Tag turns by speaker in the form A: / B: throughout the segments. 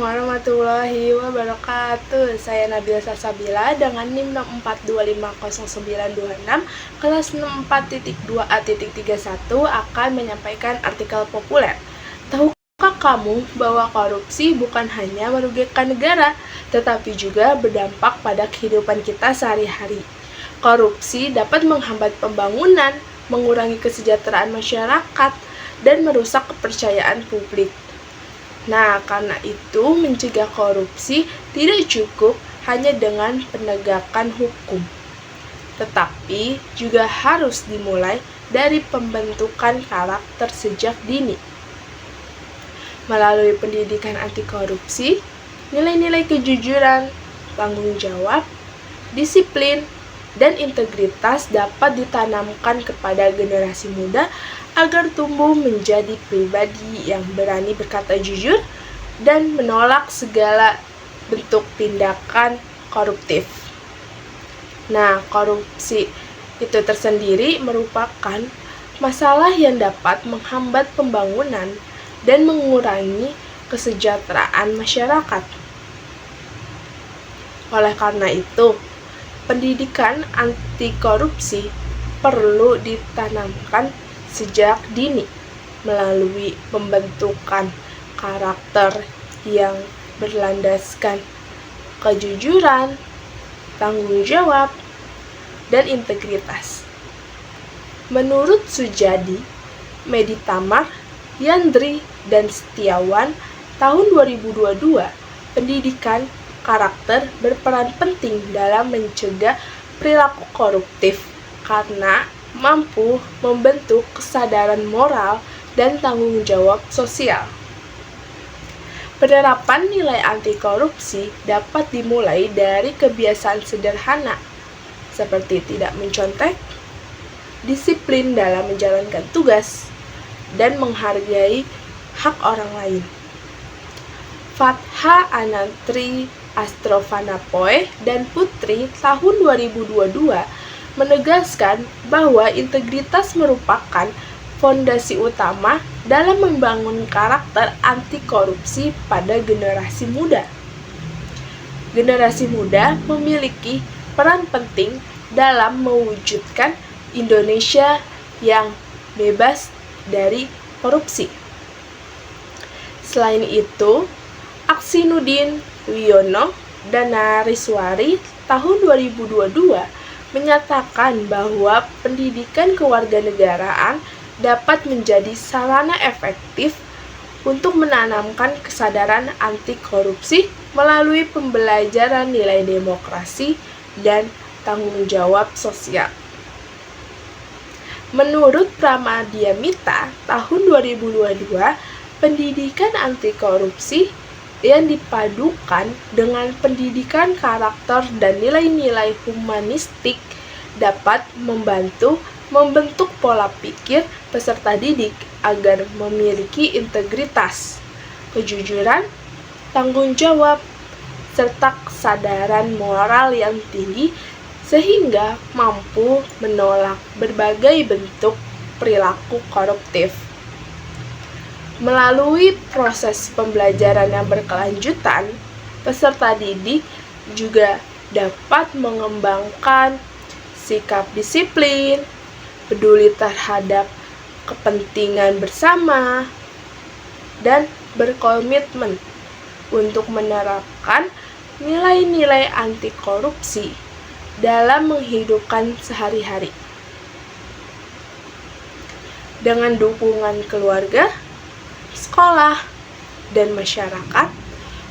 A: warahmatullahi wabarakatuh. Saya Nabila Salsabila dengan NIM 6425096 kelas 64.2A.31 akan menyampaikan artikel populer. Tahukah kamu bahwa korupsi bukan hanya merugikan negara, tetapi juga berdampak pada kehidupan kita sehari-hari? Korupsi dapat menghambat pembangunan, mengurangi kesejahteraan masyarakat, dan merusak kepercayaan publik. Nah, karena itu mencegah korupsi tidak cukup hanya dengan penegakan hukum, tetapi juga harus dimulai dari pembentukan karakter sejak dini. Melalui pendidikan anti korupsi, nilai-nilai kejujuran, tanggung jawab, disiplin, dan integritas dapat ditanamkan kepada generasi muda agar tumbuh menjadi pribadi yang berani berkata jujur dan menolak segala bentuk tindakan koruptif. Nah, korupsi itu tersendiri merupakan masalah yang dapat menghambat pembangunan dan mengurangi kesejahteraan masyarakat. Oleh karena itu, pendidikan anti korupsi perlu ditanamkan sejak dini melalui pembentukan karakter yang berlandaskan kejujuran, tanggung jawab, dan integritas. Menurut Sujadi, Meditamar, Yandri, dan Setiawan, tahun 2022, pendidikan karakter berperan penting dalam mencegah perilaku koruptif karena mampu membentuk kesadaran moral dan tanggung jawab sosial. Penerapan nilai anti korupsi dapat dimulai dari kebiasaan sederhana, seperti tidak mencontek, disiplin dalam menjalankan tugas, dan menghargai hak orang lain. Fatha Anantri Astrofanapoe dan Putri tahun 2022 menegaskan bahwa integritas merupakan fondasi utama dalam membangun karakter anti korupsi pada generasi muda. Generasi muda memiliki peran penting dalam mewujudkan Indonesia yang bebas dari korupsi. Selain itu, Aksi Nudin Wiono dan Nariswari tahun 2022 menyatakan bahwa pendidikan kewarganegaraan dapat menjadi sarana efektif untuk menanamkan kesadaran anti korupsi melalui pembelajaran nilai demokrasi dan tanggung jawab sosial. Menurut Pramadya Mita tahun 2022, pendidikan anti korupsi yang dipadukan dengan pendidikan karakter dan nilai-nilai humanistik dapat membantu membentuk pola pikir peserta didik agar memiliki integritas, kejujuran, tanggung jawab, serta kesadaran moral yang tinggi sehingga mampu menolak berbagai bentuk perilaku koruptif. Melalui proses pembelajaran yang berkelanjutan, peserta didik juga dapat mengembangkan sikap disiplin, peduli terhadap kepentingan bersama, dan berkomitmen untuk menerapkan nilai-nilai anti korupsi dalam menghidupkan sehari-hari. Dengan dukungan keluarga, sekolah, dan masyarakat,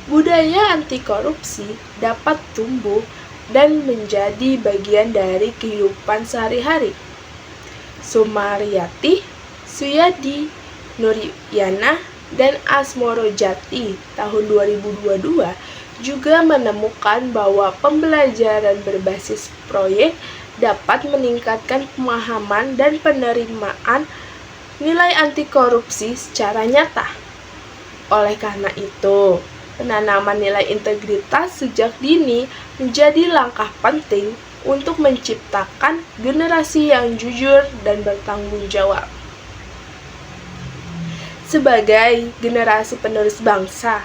A: budaya anti korupsi dapat tumbuh dan menjadi bagian dari kehidupan sehari-hari. Sumaryati, Suyadi, Nuryana, dan Asmoro Jati tahun 2022 juga menemukan bahwa pembelajaran berbasis proyek dapat meningkatkan pemahaman dan penerimaan nilai anti korupsi secara nyata. Oleh karena itu, penanaman nilai integritas sejak dini menjadi langkah penting untuk menciptakan generasi yang jujur dan bertanggung jawab. Sebagai generasi penerus bangsa,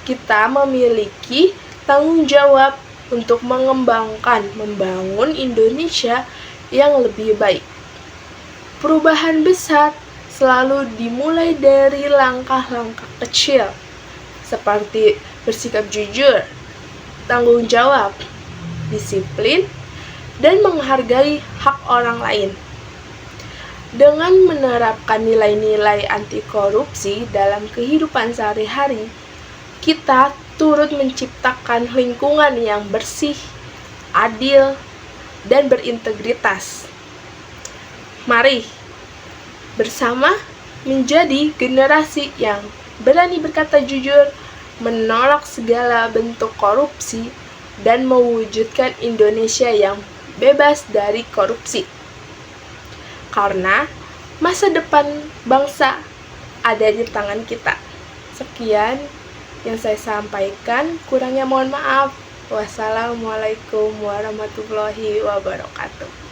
A: kita memiliki tanggung jawab untuk membangun Indonesia yang lebih baik. Perubahan besar selalu dimulai dari langkah-langkah kecil, seperti bersikap jujur, tanggung jawab, disiplin, dan menghargai hak orang lain. Dengan menerapkan nilai-nilai anti korupsi dalam kehidupan sehari-hari, kita turut menciptakan lingkungan yang bersih, adil, dan berintegritas. Mari bersama menjadi generasi yang berani berkata jujur, menolak segala bentuk korupsi, dan mewujudkan Indonesia yang bebas dari korupsi. Karena masa depan bangsa ada di tangan kita. Sekian yang saya sampaikan, kurangnya mohon maaf. Wassalamualaikum warahmatullahi wabarakatuh.